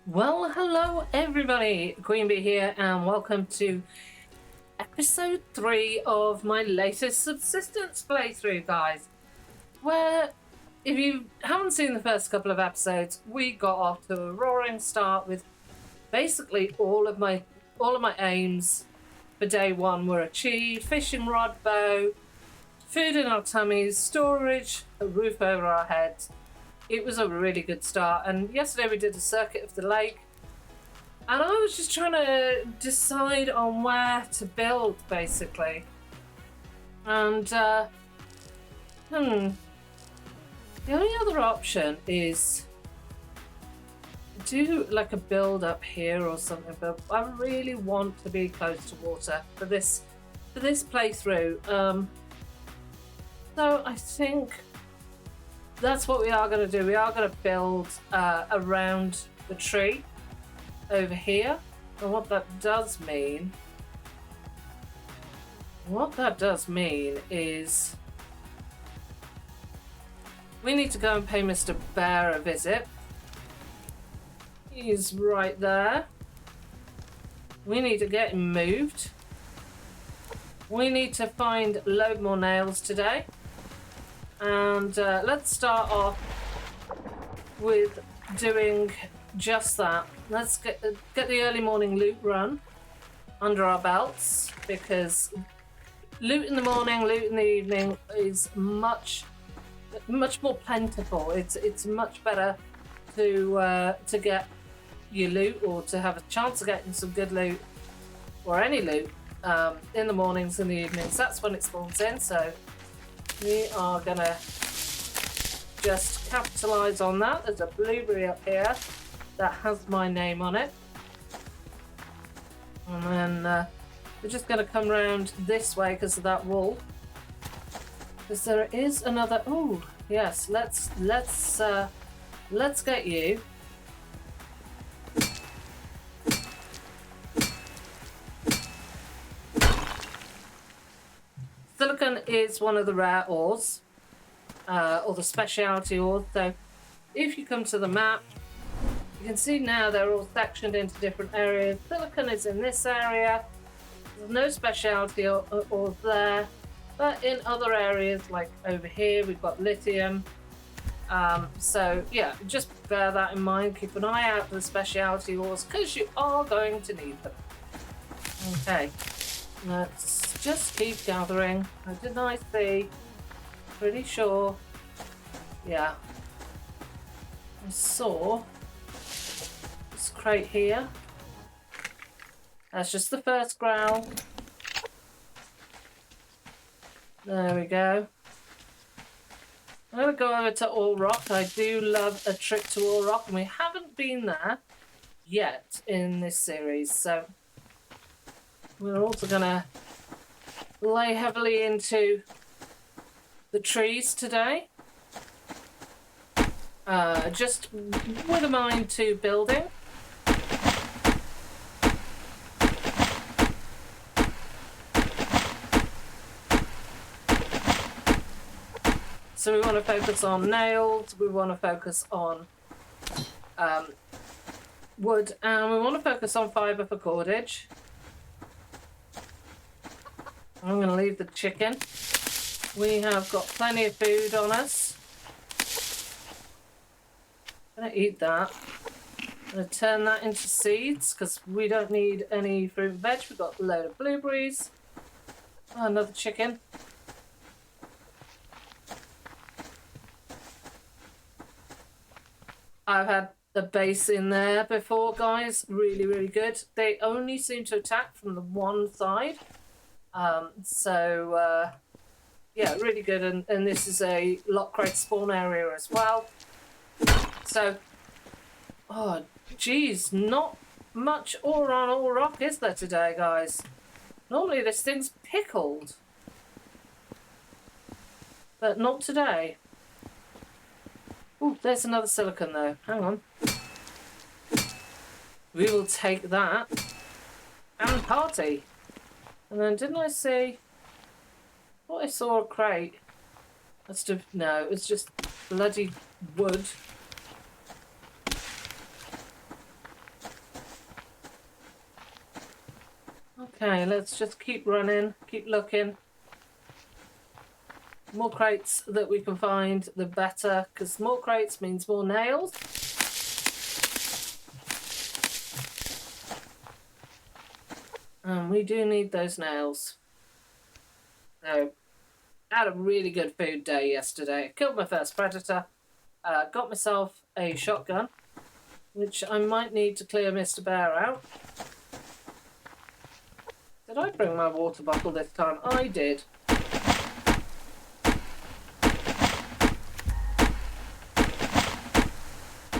Well, hello everybody, Queenbee here, and welcome to episode 3 of my latest Subsistence playthrough, guys. Where, if you haven't seen the first couple of episodes, we got off to a roaring start with basically all of my aims for day 1 were achieved: fishing rod, bow, food in our tummies, storage, a roof over our heads. It was a really good start, and yesterday we did a circuit of the lake, and I was just trying to decide on where to build, basically. And the only other option is do like a build up here or something, but I really want to be close to water for this playthrough. So I think that's what we are going to do. We are going to build around the tree over here. And what that does mean is we need to go and pay Mr. Bear a visit. He's right there. We need to get him moved. We need to find a load more nails today. And let's start off with doing just that. Let's get the early morning loot run under our belts, because loot in the morning, loot in the evening is much more plentiful. It's much better to get your loot, or to have a chance of getting some good loot, or any loot, in the mornings and the evenings. That's when it spawns in. So we are gonna just capitalize on that. There's a blueberry up here that has my name on it, and then we're just gonna come around this way because of that wall, because there is another. Oh yes, let's get you. Silicon is one of the rare ores, or the specialty ores. So if you come to the map, you can see now they're all sectioned into different areas. Silicon is in this area. There's no specialty ores there, but in other areas, like over here, we've got lithium. So yeah, just bear that in mind. Keep an eye out for the specialty ores, because you are going to need them. Okay. Let's just keep gathering. Didn't I see? Pretty sure. Yeah. I saw this crate here. That's just the first growl. There we go. I'm going to go over to All Rock. I do love a trip to All Rock, and we haven't been there yet in this series, so we're also going to lay heavily into the trees today. Just with a mind to building. So we want to focus on nails, we want to focus on wood, and we want to focus on fibre for cordage. I'm going to leave the chicken. We have got plenty of food on us. I'm going to eat that. I'm going to turn that into seeds, because we don't need any fruit and veg. We've got a load of blueberries. Oh, another chicken. I've had the base in there before, guys. Really, really good. They only seem to attack from the one side. Yeah, really good, and this is a lock crate spawn area as well. So, oh geez, not much ore on All Rock, is there today, guys? Normally this thing's pickled, but not today. Oh, there's another silicon though. Hang on. We will take that and party. And then didn't I see? Thought I saw a crate. No, it's just bloody wood. Okay, let's just keep running, keep looking. More crates that we can find, the better, because more crates means more nails. And we do need those nails. So, I had a really good food day yesterday. Killed my first predator. Got myself a shotgun, which I might need to clear Mr. Bear out. Did I bring my water bottle this time? I did.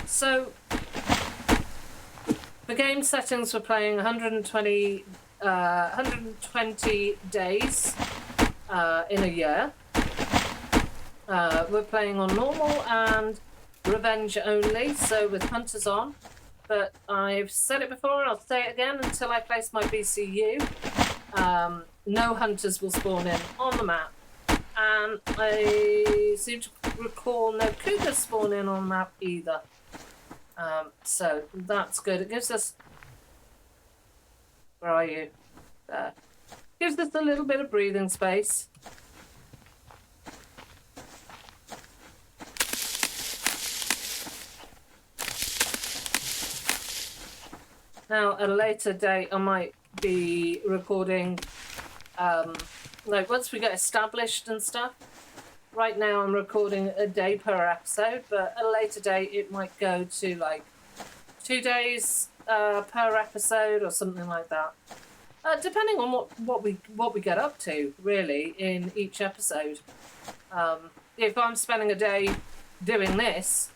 So, the game settings were playing 120 days in a year. We're playing on normal and revenge only, so with hunters on. But I've said it before and I'll say it again until I place my BCU. No hunters will spawn in on the map. And I seem to recall no cougars spawn in on the map either. So that's good. It gives us... Where are you? There. Gives us a little bit of breathing space. Now, at a later date, I might be recording, like, once we get established and stuff. Right now, I'm recording a day per episode, but at a later date, it might go to, like, 2 days per episode or something like that. Depending on what we get up to, really, in each episode. If I'm spending a day doing this,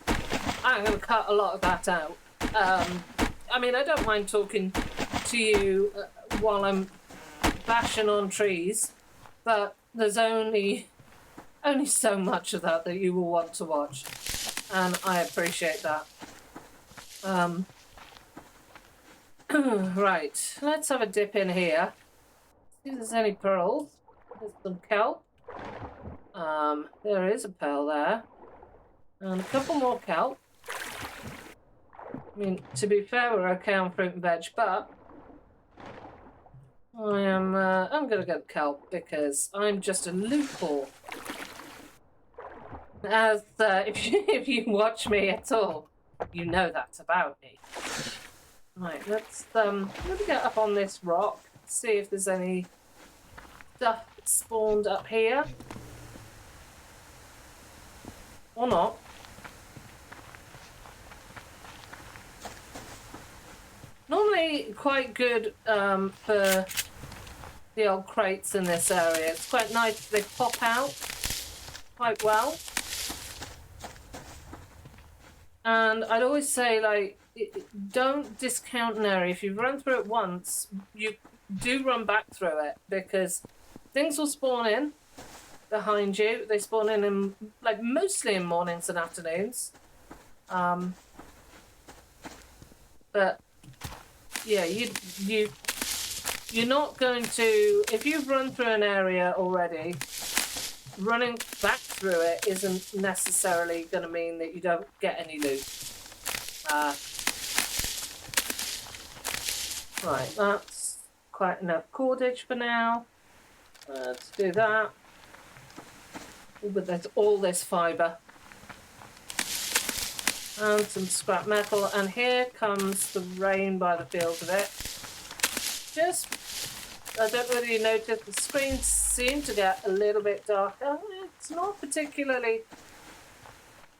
I'm going to cut a lot of that out. I mean, I don't mind talking to you while I'm bashing on trees, but there's only so much of that you will want to watch, and I appreciate that. Right, let's have a dip in here. See if there's any pearls. There's some kelp. There is a pearl there, and a couple more kelp. I mean, to be fair, we're okay on fruit and veg, but I'm gonna get kelp because I'm just a loophole. As if you watch me at all, you know that about me. Right, let's get up on this rock, see if there's any stuff spawned up here or not. Normally quite good for the old crates in this area. It's quite nice. They pop out quite well. And I'd always say, like, don't discount an area. If you've run through it once, you do run back through it, because things will spawn in behind you. They spawn in like, mostly in mornings and afternoons. But yeah, you're not going to, if you've run through an area already, running back through it isn't necessarily going to mean that you don't get any loot. Right, that's quite enough cordage for now. To do that. But there's all this fibre. And some scrap metal, and here comes the rain by the feels of it. I don't know whether you noticed, the screen seemed to get a little bit darker. It's not particularly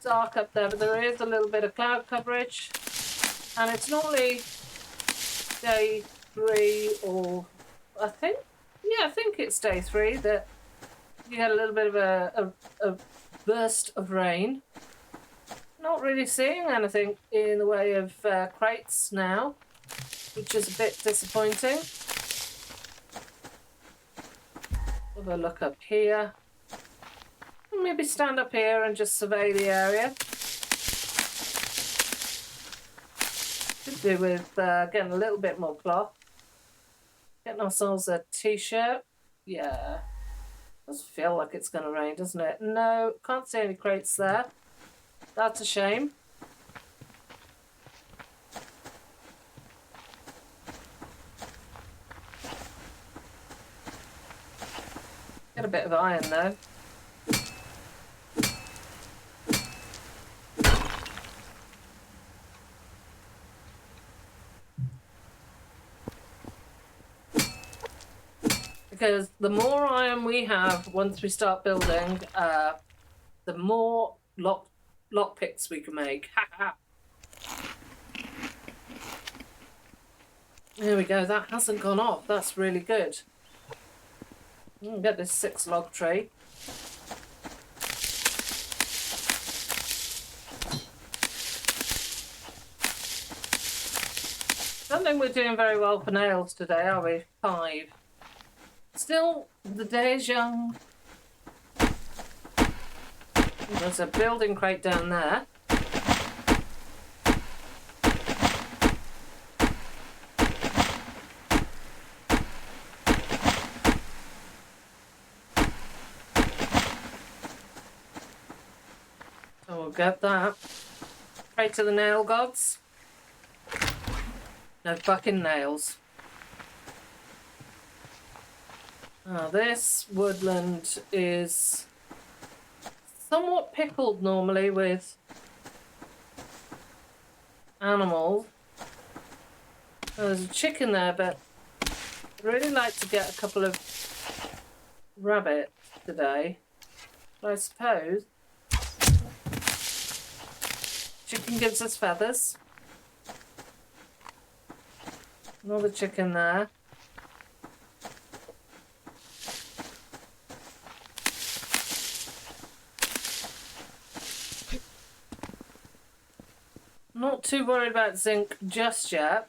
dark up there, but there is a little bit of cloud coverage. And it's normally day 3 or I think it's day 3 that you get a little bit of a burst of rain. Not really seeing anything in the way of crates now, which is a bit disappointing. Have a look up here. Maybe stand up here and just survey the area. Could do with getting a little bit more cloth. Getting ourselves a t-shirt. Yeah. Does feel like it's going to rain, doesn't it? No, can't see any crates there. That's a shame. Get a bit of iron though. Because the more iron we have once we start building, the more lockpicks we can make. Ha ha! There we go, that hasn't gone off. That's really good. Get this 6 log tree. Don't think we're doing very well for nails today, are we? 5. Still, the day is young. There's a building crate down there. So we'll get that. Pray to the nail gods. No fucking nails. This woodland is somewhat pickled normally with animals. There's a chicken there, but I'd really like to get a couple of rabbits today. But I suppose chicken gives us feathers. Another chicken there. Not too worried about zinc just yet.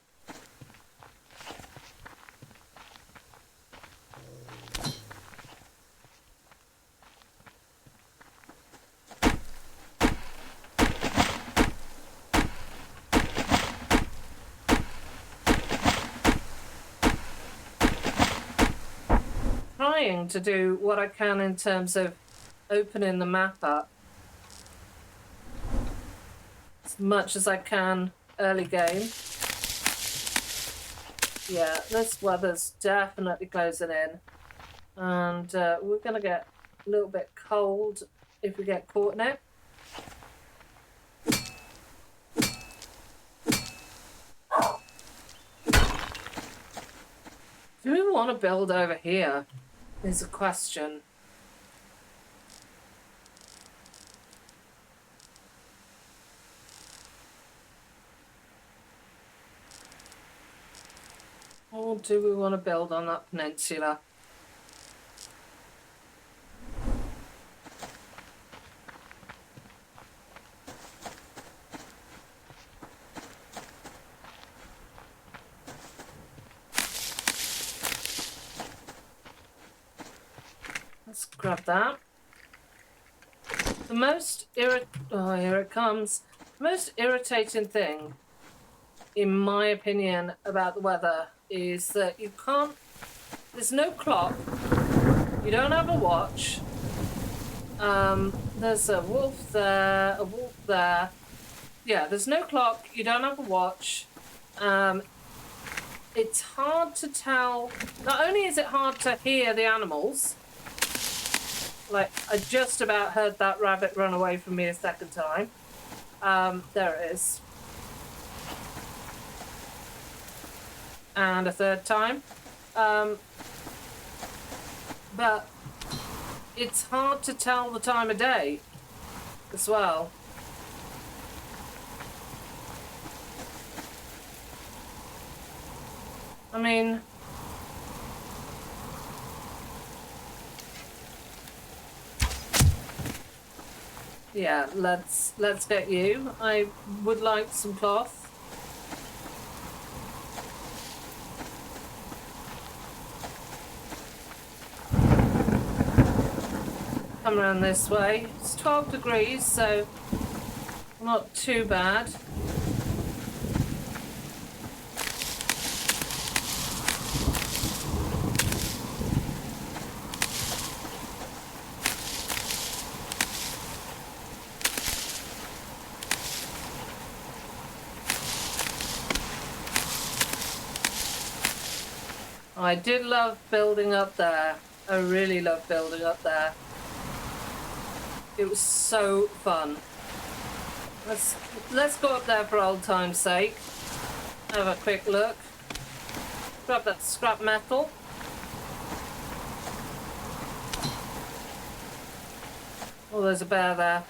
Trying to do what I can in terms of opening the map up as much as I can early game. Yeah, this weather's definitely closing in, and we're going to get a little bit cold if we get caught in it. Do we want to build over here? Is a question. Or do we want to build on that peninsula? Let's grab that. The most here it comes. The most irritating thing, in my opinion, about the weather is that you can't, there's no clock, you don't have a watch, there's a wolf there, a wolf there. Yeah, there's no clock, you don't have a watch. It's hard to tell, not only is it hard to hear the animals, like I just about heard that rabbit run away from me a second time. There it is. And a third time. But it's hard to tell the time of day as well. I mean, yeah, let's get you. I would like some cloth. Come around this way. It's 12 degrees, so not too bad. I did love building up there. I really love building up there. It was so fun. Let's go up there for old time's sake. Have a quick look. Grab that scrap metal. Oh, there's a bear there.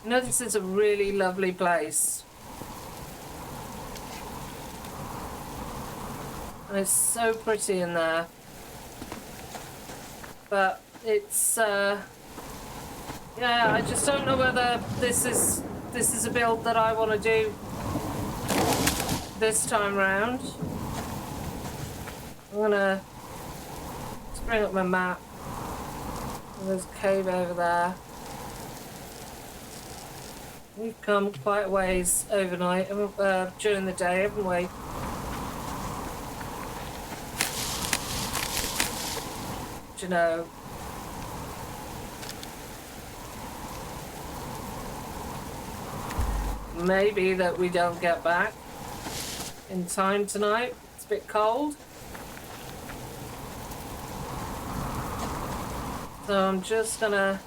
You know, this is a really lovely place. And it's so pretty in there. But it's, yeah, I just don't know whether this is a build that I want to do this time round. I'm gonna bring up my map. There's a cave over there. We've come quite a ways overnight, during the day, haven't we? Do you know? Maybe that we don't get back in time tonight. It's a bit cold. So I'm just gonna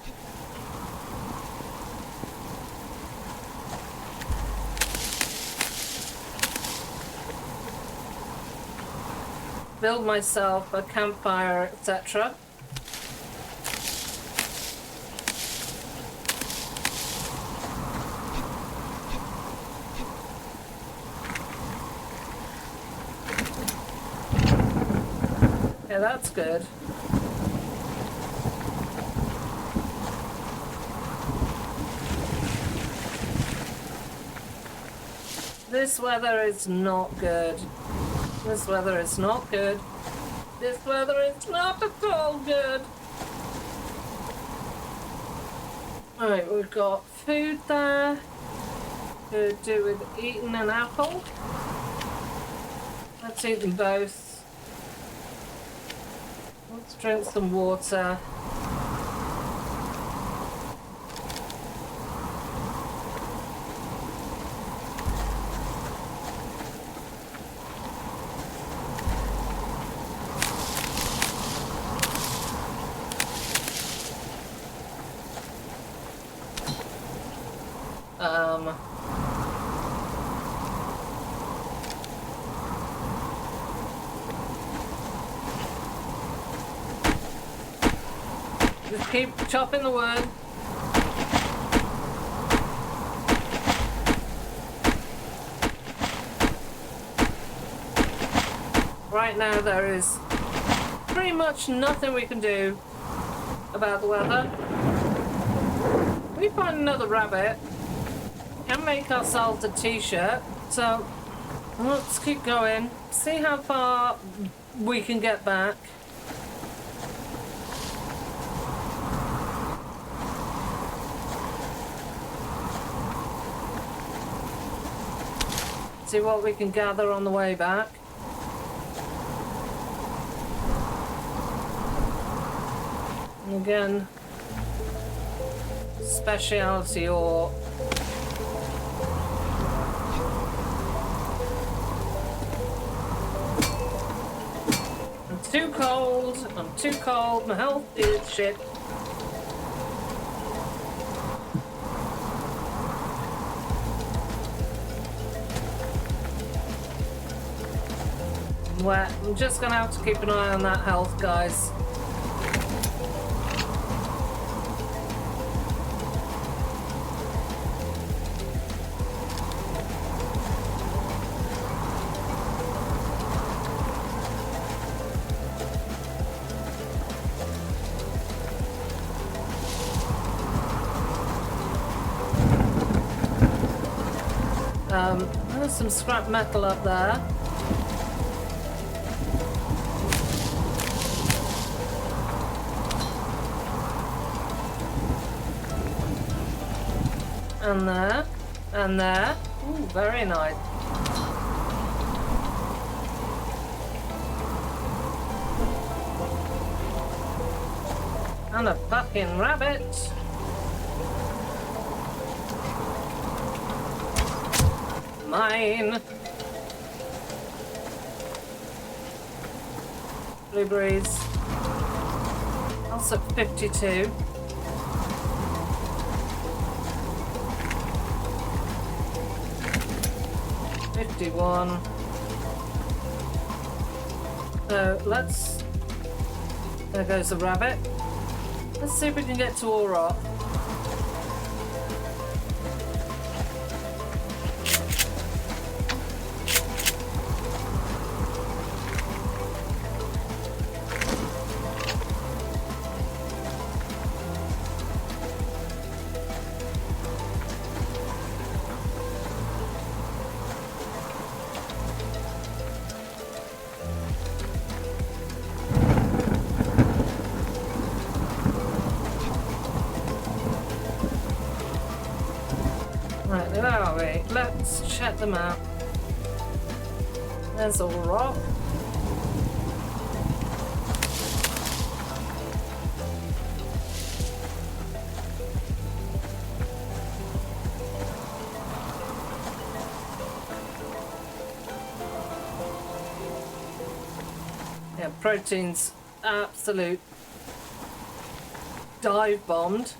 build myself a campfire, etc. Yeah, that's good. This weather is not good. This weather is not good. This weather is not at all good. Alright, we've got food there. Could do with eating an apple. Let's eat them both. Let's drink some water. Just keep chopping the wood. Right now there is pretty much nothing we can do about the weather. We find another rabbit. Can make ourselves a t-shirt. So let's keep going. See how far we can get back. See what we can gather on the way back. And again, speciality ore. I'm too cold. I'm too cold. My health is shit. Wet. I'm just gonna have to keep an eye on that health, guys. There's some scrap metal up there. And there, and there. Ooh, very nice. And a fucking rabbit. Mine. Blueberries. Also 52. 51. So let's... There goes the rabbit. Let's see if we can get to all rock. Right, where are we? Let's check them out. There's all rock. Yeah, protein's absolute dive bombed.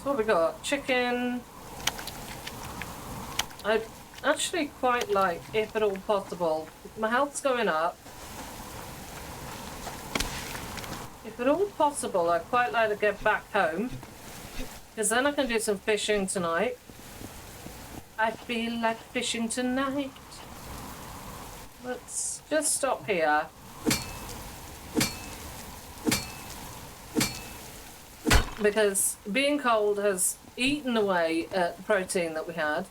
What we got? Chicken. I actually quite like, if at all possible, my health's going up. If at all possible, I'd quite like to get back home, because then I can do some fishing tonight. I feel like fishing tonight. Let's just stop here. Because being cold has eaten away at the protein that we had.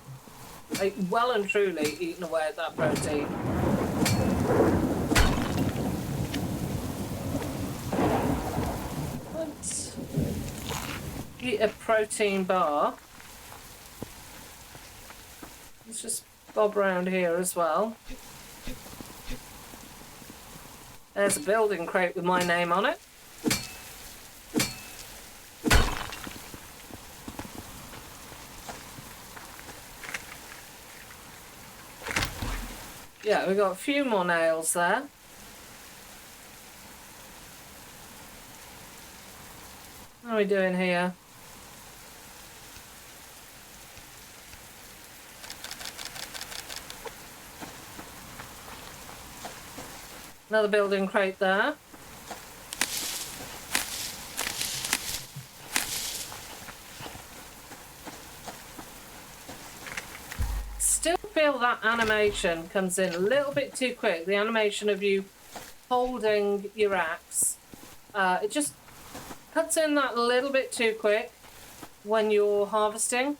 Like, well and truly eaten away at that protein. Let's eat a protein bar. Let's just bob around here as well. There's a building crate with my name on it. Yeah, we got a few more nails there. What are we doing here? Another building crate there. Still feel that animation comes in a little bit too quick. The animation of you holding your axe. It just cuts in that a little bit too quick when you're harvesting.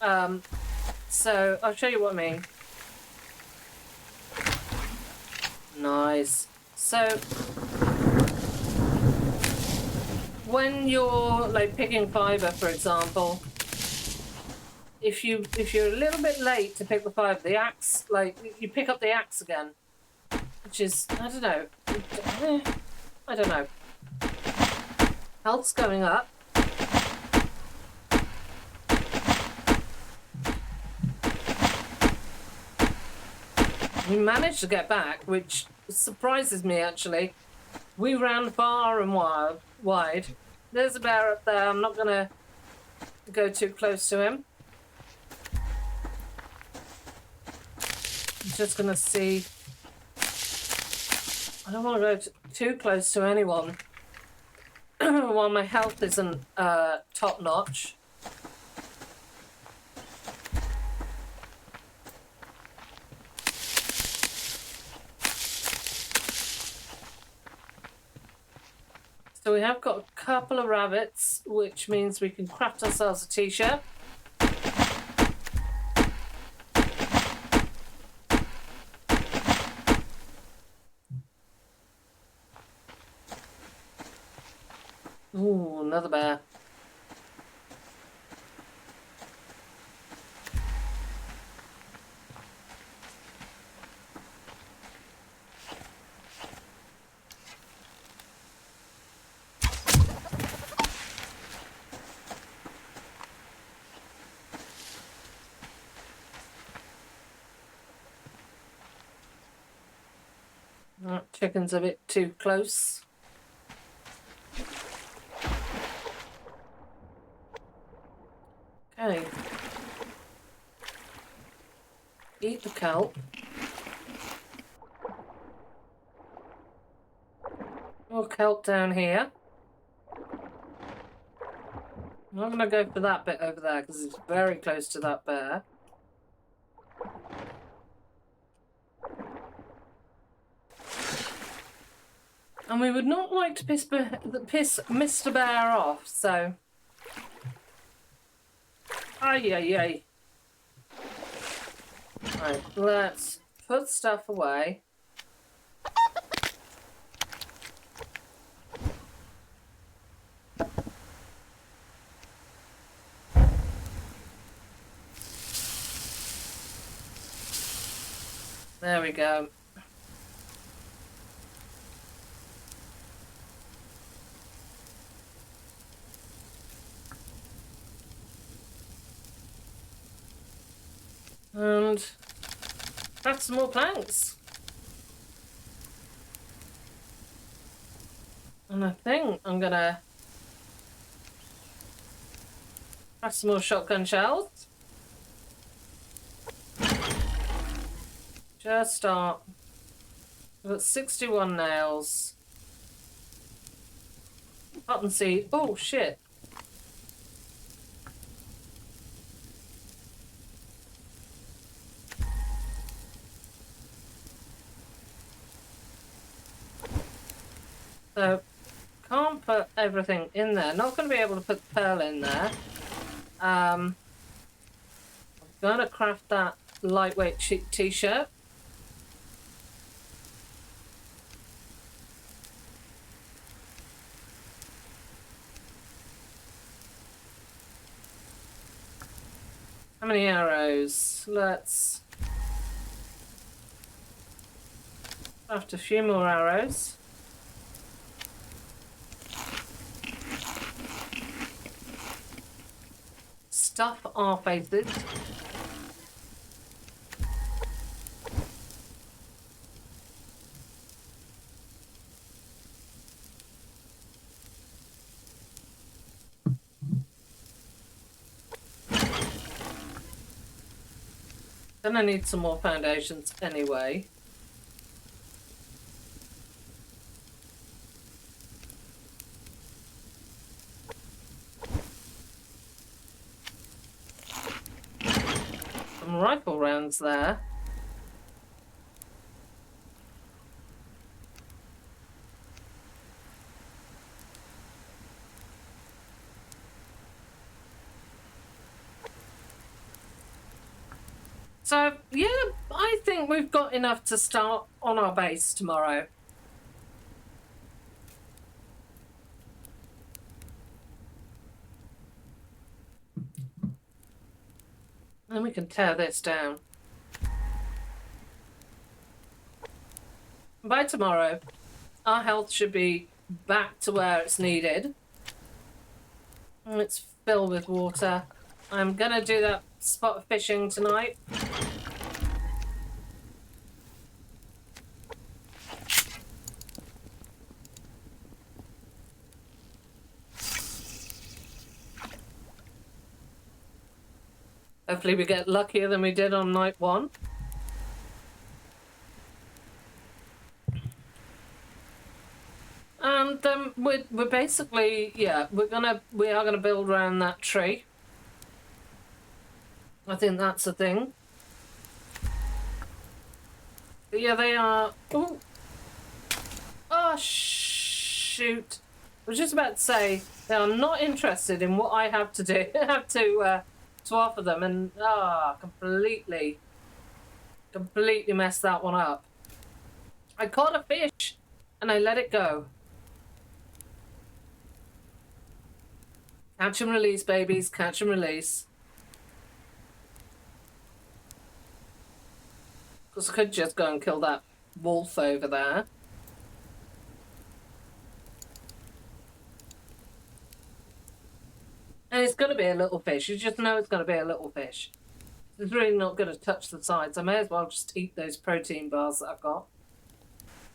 So I'll show you what I mean. Nice. So when you're like picking fibre, for example, if you're a little bit late to pick the fibre, the axe, like, you pick up the axe again, which is, I don't know. Health's going up. We managed to get back, which surprises me, actually. We ran far and wide. There's a bear up there. I'm not going to go too close to him. I'm just going to see. I don't want to go too close to anyone while my health isn't top notch. So we have got a couple of rabbits, which means we can craft ourselves a t-shirt. Ooh, another bear. That chicken's a bit too close. Okay. Eat the kelp. More kelp down here. I'm going to go for that bit over there because it's very close to that bear. And we would not like to piss Mr. Bear off, so... Ay. Right, let's put stuff away. There we go. And have some more planks. And I think I'm gonna have some more shotgun shells. Just start. We've got 61 nails. Cotton seed. Oh shit. So, can't put everything in there. Not going to be able to put pearl in there. I'm going to craft that lightweight t-shirt. How many arrows? Let's craft a few more arrows. Stuff our faces. Gonna need some more foundations anyway. Some rifle rounds there. So, yeah, I think we've got enough to start on our base tomorrow. And we can tear this down. By tomorrow, our health should be back to where it's needed. And it's filled with water. I'm gonna do that spot fishing tonight. Hopefully we get luckier than we did on night one. And we're basically, yeah, we are gonna build around that tree. I think that's the thing. But yeah, they are. Ooh. Oh shoot! I was just about to say they are not interested in what I have to do. Have to offer them, and completely messed that one up. I caught a fish, and I let it go. Catch and release, babies. Catch and release. Because I could just go and kill that wolf over there. And it's going to be a little fish. You just know it's going to be a little fish. It's really not going to touch the sides. I may as well just eat those protein bars that I've got.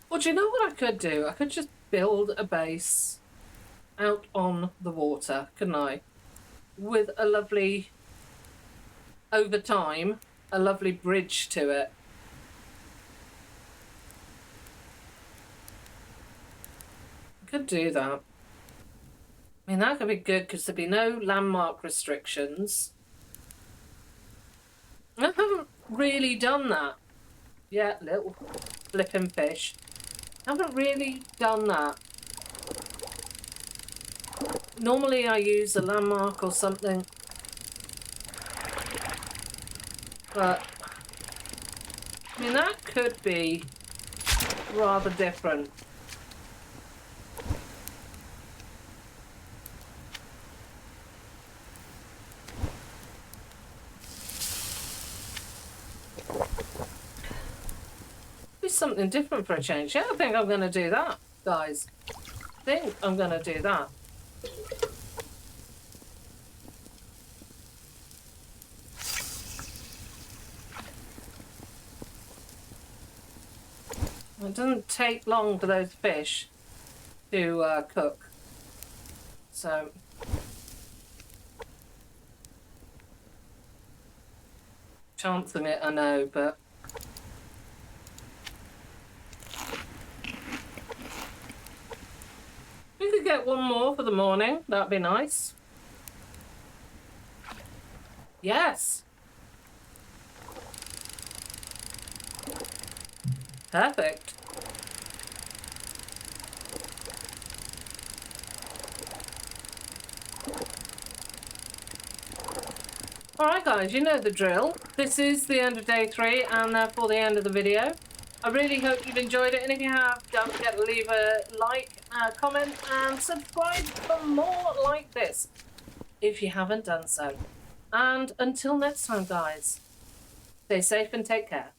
Well, do you know what I could do? I could just build a base out on the water, couldn't I? With a lovely, over time, a lovely bridge to it. I could do that. I mean, that could be good because there'd be no landmark restrictions. I haven't really done that. Yeah, little flipping fish. I haven't really done that. Normally I use a landmark or something. But, I mean, that could be rather different. Be something different for a change. Yeah, I think I'm going to do that, guys. I think I'm going to do that. It doesn't take long for those fish to cook. So, chancing it, I know, but we could get one more for the morning. That'd be nice. Yes. Perfect. Alright guys, you know the drill. This is the end of day 3 and therefore the end of the video. I really hope you've enjoyed it, and if you have, don't forget to leave a like, comment and subscribe for more like this if you haven't done so. And until next time guys, stay safe and take care.